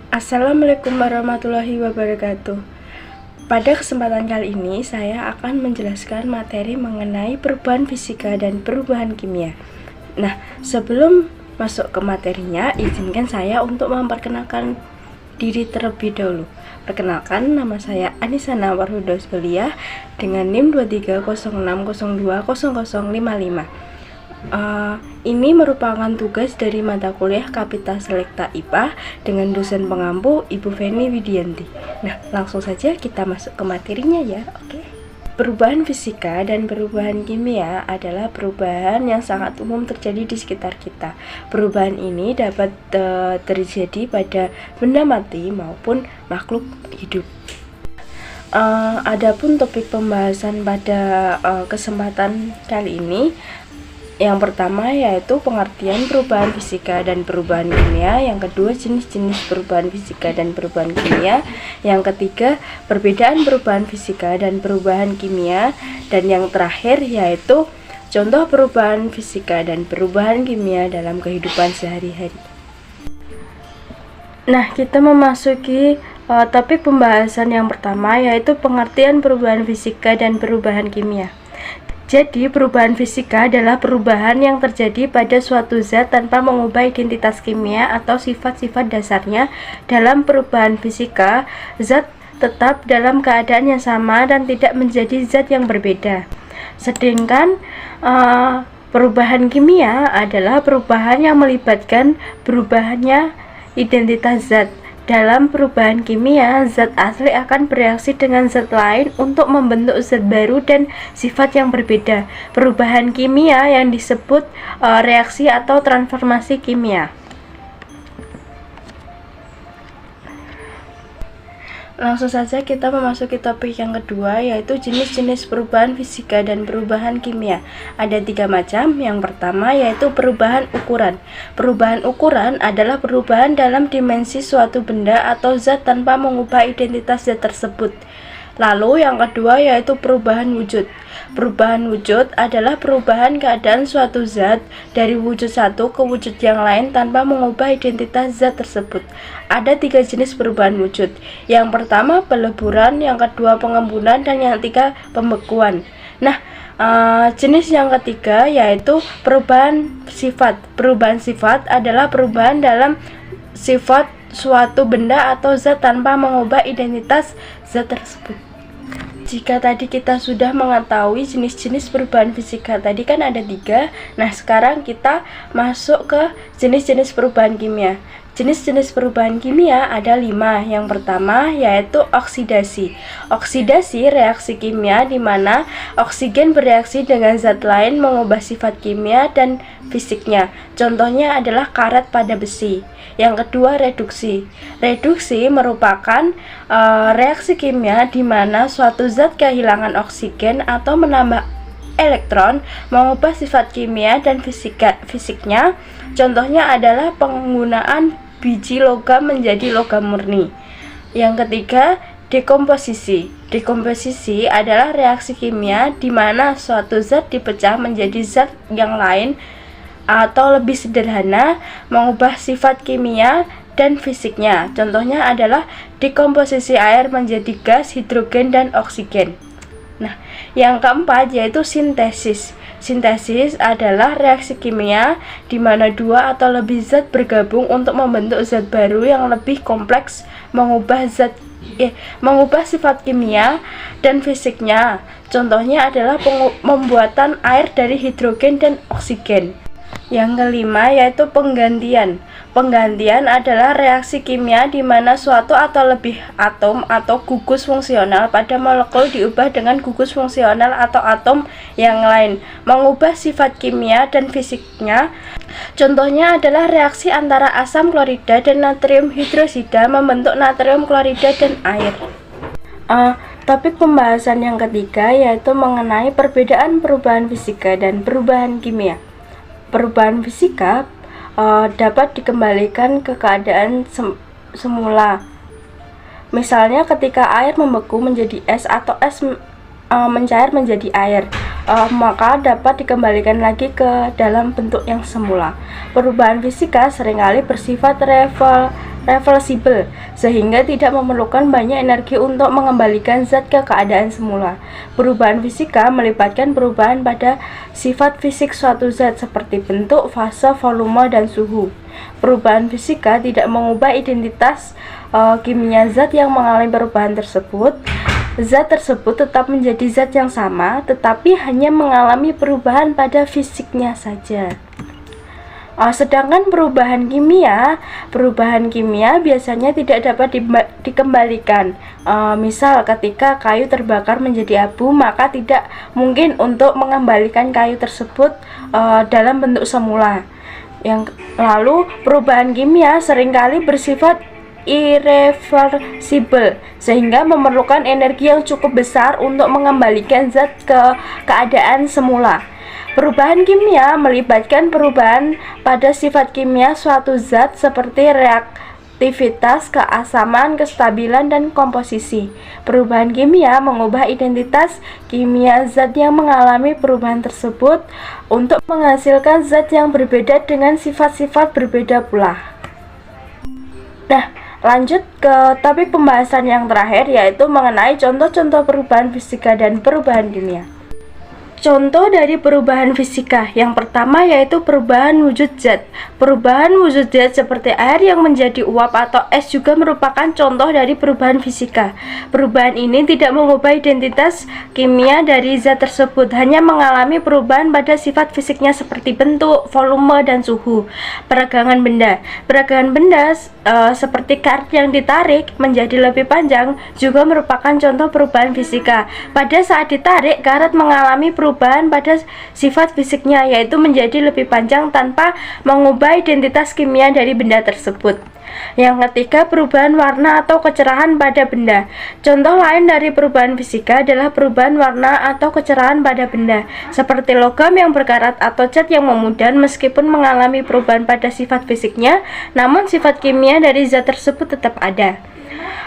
Assalamualaikum warahmatullahi wabarakatuh. Pada kesempatan kali ini saya akan menjelaskan materi mengenai perubahan fisika dan perubahan kimia. Nah, sebelum masuk ke materinya, izinkan saya untuk memperkenalkan diri terlebih dahulu. Perkenalkan, nama saya Anissa Nawar Hudaus Belia dengan NIM 2306020055. Ini merupakan tugas dari mata kuliah Kapita Selekta IPA dengan dosen pengampu Ibu Feni Widianti. Nah, langsung saja kita masuk ke materinya ya. Oke. Perubahan fisika dan perubahan kimia adalah perubahan yang sangat umum terjadi di sekitar kita. Perubahan ini dapat terjadi pada benda mati maupun makhluk hidup. Adapun topik pembahasan pada kesempatan kali ini, yang pertama yaitu pengertian perubahan fisika dan perubahan kimia, yang kedua jenis-jenis perubahan fisika dan perubahan kimia, yang ketiga perbedaan perubahan fisika dan perubahan kimia, dan yang terakhir yaitu contoh perubahan fisika dan perubahan kimia dalam kehidupan sehari-hari. Nah, kita memasuki topik pembahasan yang pertama yaitu pengertian perubahan fisika dan perubahan kimia. Jadi, perubahan fisika adalah perubahan yang terjadi pada suatu zat tanpa mengubah identitas kimia atau sifat-sifat dasarnya. Dalam perubahan fisika, zat tetap dalam keadaan yang sama dan tidak menjadi zat yang berbeda. Sedangkan perubahan kimia adalah perubahan yang melibatkan berubahnya identitas zat. Dalam perubahan kimia, zat asli akan bereaksi dengan zat lain untuk membentuk zat baru dan sifat yang berbeda. Perubahan kimia yang disebut reaksi atau transformasi kimia. Langsung saja kita memasuki topik yang kedua yaitu jenis-jenis perubahan fisika dan perubahan kimia. Ada 3 macam. Yang pertama yaitu perubahan ukuran. Perubahan ukuran adalah perubahan dalam dimensi suatu benda atau zat tanpa mengubah identitas zat tersebut. Lalu yang kedua yaitu perubahan wujud. Perubahan wujud adalah perubahan keadaan suatu zat dari wujud satu ke wujud yang lain tanpa mengubah identitas zat tersebut. Ada 3 jenis perubahan wujud. Yang pertama peleburan, yang kedua pengembunan, dan yang ketiga pembekuan. Nah, jenis yang ketiga yaitu perubahan sifat. Perubahan sifat adalah perubahan dalam sifat suatu benda atau zat tanpa mengubah identitas zat tersebut. Jika tadi kita sudah mengetahui jenis-jenis perubahan fisika tadi kan ada 3. Nah, sekarang kita masuk ke jenis-jenis perubahan kimia. Jenis-jenis perubahan kimia ada 5. Yang pertama yaitu oksidasi. Oksidasi reaksi kimia di mana oksigen bereaksi dengan zat lain mengubah sifat kimia dan fisiknya. Contohnya adalah karet pada besi. Yang kedua reduksi. Reduksi merupakan reaksi kimia di mana suatu zat kehilangan oksigen atau menambah elektron mengubah sifat kimia dan fisiknya. Contohnya adalah penggunaan biji logam menjadi logam murni. Yang ketiga, dekomposisi. Dekomposisi adalah reaksi kimia di mana suatu zat dipecah menjadi zat yang lain atau lebih sederhana mengubah sifat kimia dan fisiknya. Contohnya adalah dekomposisi air menjadi gas, hidrogen, dan oksigen. Nah, yang keempat yaitu sintesis. Sintesis adalah reaksi kimia di mana 2 atau lebih zat bergabung untuk membentuk zat baru yang lebih kompleks, mengubah sifat kimia dan fisiknya. Contohnya adalah pembuatan air dari hidrogen dan oksigen. Yang kelima yaitu penggantian. Penggantian adalah reaksi kimia di mana suatu atau lebih atom atau gugus fungsional pada molekul diubah dengan gugus fungsional atau atom yang lain, mengubah sifat kimia dan fisiknya. Contohnya adalah reaksi antara asam klorida dan natrium hidrosida membentuk natrium klorida dan air. Topik pembahasan yang ketiga yaitu mengenai perbedaan perubahan fisika dan perubahan kimia. Perubahan fisika dapat dikembalikan ke keadaan semula. Misalnya ketika air membeku menjadi es atau es mencair menjadi air. maka dapat dikembalikan lagi ke dalam bentuk yang semula. Perubahan fisika seringkali bersifat reversibel, sehingga tidak memerlukan banyak energi untuk mengembalikan zat ke keadaan semula. Perubahan fisika melibatkan perubahan pada sifat fisik suatu zat seperti bentuk, fase, volume, dan suhu. Perubahan fisika tidak mengubah identitas kimia zat yang mengalami perubahan tersebut. Zat tersebut tetap menjadi zat yang sama, tetapi hanya mengalami perubahan pada fisiknya saja. Sedangkan perubahan kimia biasanya tidak dapat dikembalikan. Misal ketika kayu terbakar menjadi abu, maka tidak mungkin untuk mengembalikan kayu tersebut dalam bentuk semula. Lalu perubahan kimia seringkali bersifat irreversibel, sehingga memerlukan energi yang cukup besar untuk mengembalikan zat ke keadaan semula. Perubahan kimia melibatkan perubahan pada sifat kimia suatu zat seperti reaktivitas, keasaman, kestabilan, dan komposisi. Perubahan kimia mengubah identitas kimia zat yang mengalami perubahan tersebut untuk menghasilkan zat yang berbeda dengan sifat-sifat berbeda pula. Nah, lanjut ke topik pembahasan yang terakhir, yaitu mengenai contoh-contoh perubahan fisika dan perubahan kimia. Contoh dari perubahan fisika yang pertama yaitu perubahan wujud zat. Perubahan wujud zat seperti air yang menjadi uap atau es juga merupakan contoh dari perubahan fisika. Perubahan ini tidak mengubah identitas kimia dari zat tersebut, hanya mengalami perubahan pada sifat fisiknya seperti bentuk, volume, dan suhu. Peragangan benda. Peragangan benda seperti karet yang ditarik menjadi lebih panjang juga merupakan contoh perubahan fisika. Pada saat ditarik, karet mengalami perubahan pada sifat fisiknya, yaitu menjadi lebih panjang tanpa mengubah identitas kimia dari benda tersebut. Yang ketiga, perubahan warna atau kecerahan pada benda. Contoh lain dari perubahan fisika adalah perubahan warna atau kecerahan pada benda, seperti logam yang berkarat atau cat yang memudar. Meskipun mengalami perubahan pada sifat fisiknya, namun sifat kimia dari zat tersebut tetap ada.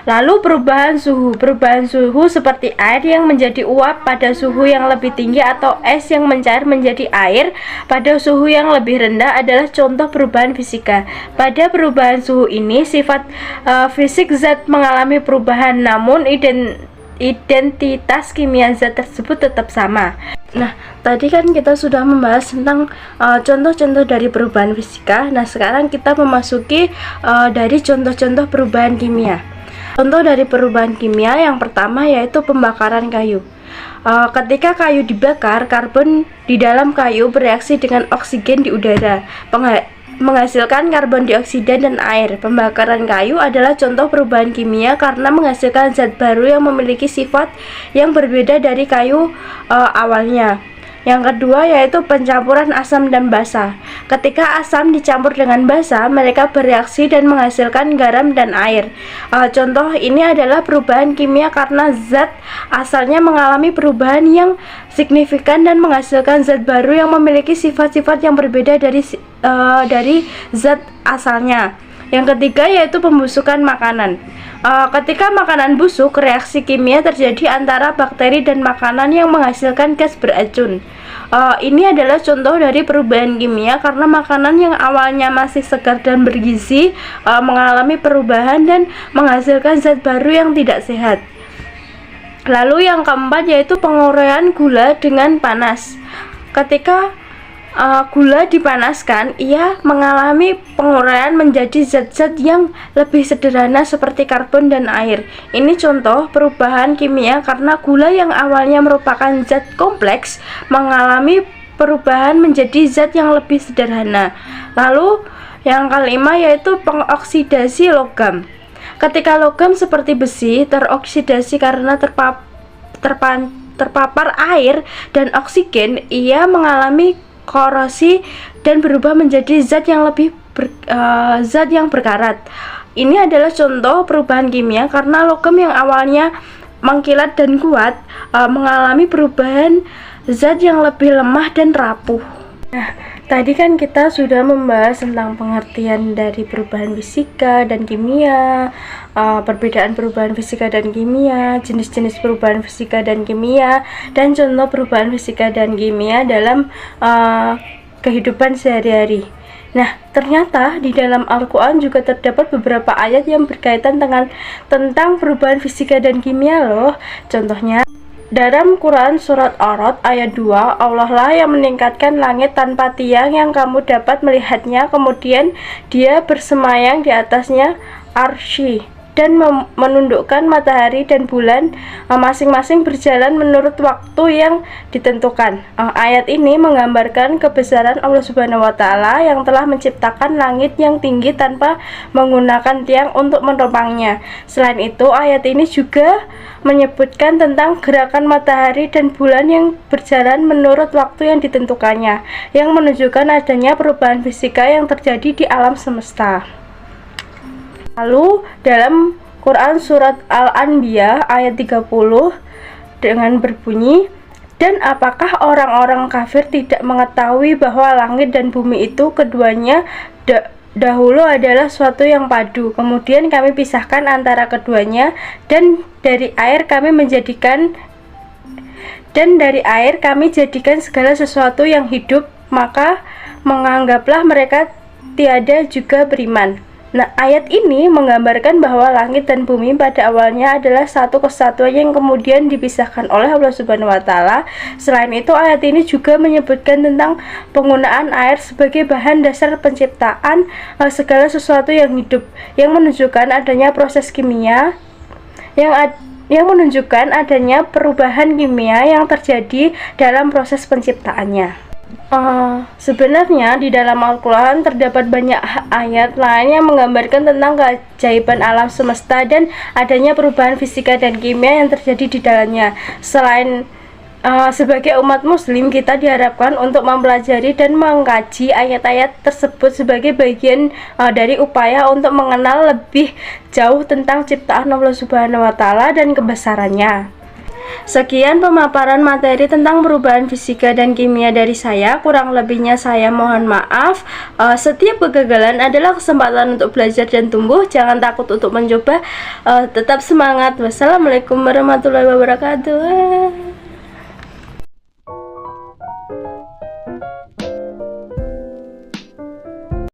Lalu perubahan suhu. Perubahan suhu seperti air yang menjadi uap pada suhu yang lebih tinggi atau es yang mencair menjadi air pada suhu yang lebih rendah adalah contoh perubahan fisika. Pada perubahan suhu ini, sifat fisik zat mengalami perubahan, namun identitas kimia zat tersebut tetap sama. Nah, tadi kan kita sudah membahas tentang contoh-contoh dari perubahan fisika. Nah, sekarang kita memasuki dari contoh-contoh perubahan kimia. Contoh dari perubahan kimia yang pertama yaitu pembakaran kayu. Ketika kayu dibakar, karbon di dalam kayu bereaksi dengan oksigen di udara, menghasilkan karbon dioksida dan air. Pembakaran kayu adalah contoh perubahan kimia karena menghasilkan zat baru yang memiliki sifat yang berbeda dari kayu awalnya. Yang kedua yaitu pencampuran asam dan basa. Ketika asam dicampur dengan basa, mereka bereaksi dan menghasilkan garam dan air. Contoh ini adalah perubahan kimia karena zat asalnya mengalami perubahan yang signifikan dan menghasilkan zat baru yang memiliki sifat-sifat yang berbeda dari zat asalnya. Yang ketiga yaitu pembusukan makanan. Ketika makanan busuk, reaksi kimia terjadi antara bakteri dan makanan yang menghasilkan gas beracun. Ini adalah contoh dari perubahan kimia karena makanan yang awalnya masih segar dan bergizi mengalami perubahan dan menghasilkan zat baru yang tidak sehat. Lalu yang keempat yaitu penguraian gula dengan panas. Ketika gula dipanaskan, ia mengalami penguraian menjadi zat-zat yang lebih sederhana seperti karbon dan air. Ini contoh perubahan kimia karena gula yang awalnya merupakan zat kompleks mengalami perubahan menjadi zat yang lebih sederhana. Lalu yang kelima yaitu pengoksidasi logam. Ketika logam seperti besi teroksidasi karena terpapar air dan oksigen, ia mengalami korosi dan berubah menjadi zat yang berkarat. Ini adalah contoh perubahan kimia karena logam yang awalnya mengkilat dan kuat mengalami perubahan zat yang lebih lemah dan rapuh. Nah, Tadi kan kita sudah membahas tentang pengertian dari perubahan fisika dan kimia, perbedaan perubahan fisika dan kimia, jenis-jenis perubahan fisika dan kimia, dan contoh perubahan fisika dan kimia dalam kehidupan sehari-hari. Nah, ternyata di dalam Al-Quran juga terdapat beberapa ayat yang berkaitan tentang perubahan fisika dan kimia loh. Contohnya, dalam Quran Surat Ar-Ra'd ayat 2, Allah lah yang meningkatkan langit tanpa tiang yang kamu dapat melihatnya, kemudian dia bersemayam di atasnya arsy dan menundukkan matahari dan bulan, masing-masing berjalan menurut waktu yang ditentukan. Ayat ini menggambarkan kebesaran Allah Subhanahu wa Ta'ala yang telah menciptakan langit yang tinggi tanpa menggunakan tiang untuk menopangnya. Selain itu, ayat ini juga menyebutkan tentang gerakan matahari dan bulan yang berjalan menurut waktu yang ditentukannya, yang menunjukkan adanya perubahan fisika yang terjadi di alam semesta. Lalu dalam Quran Surat Al-Anbiya ayat 30 dengan berbunyi, dan apakah orang-orang kafir tidak mengetahui bahwa langit dan bumi itu keduanya dahulu adalah suatu yang padu, kemudian kami pisahkan antara keduanya, dan dari air kami jadikan segala sesuatu yang hidup, maka menganggaplah mereka tiada juga beriman. Nah, ayat ini menggambarkan bahwa langit dan bumi pada awalnya adalah satu kesatuan yang kemudian dipisahkan oleh Allah Subhanahu wa Ta'ala. Selain itu, ayat ini juga menyebutkan tentang penggunaan air sebagai bahan dasar penciptaan segala sesuatu yang hidup, yang menunjukkan adanya proses kimia yang menunjukkan adanya perubahan kimia yang terjadi dalam proses penciptaannya. Sebenarnya di dalam Al-Quran terdapat banyak ayat lain yang menggambarkan tentang keajaiban alam semesta dan adanya perubahan fisika dan kimia yang terjadi di dalamnya. Selain sebagai umat muslim, kita diharapkan untuk mempelajari dan mengkaji ayat-ayat tersebut sebagai bagian dari upaya untuk mengenal lebih jauh tentang ciptaan Allah Subhanahu wa Ta'ala dan kebesarannya. Sekian pemaparan materi tentang perubahan fisika dan kimia dari saya. Kurang lebihnya saya mohon maaf. Setiap kegagalan adalah kesempatan untuk belajar dan tumbuh. Jangan takut untuk mencoba. Tetap semangat. Wassalamualaikum warahmatullahi wabarakatuh.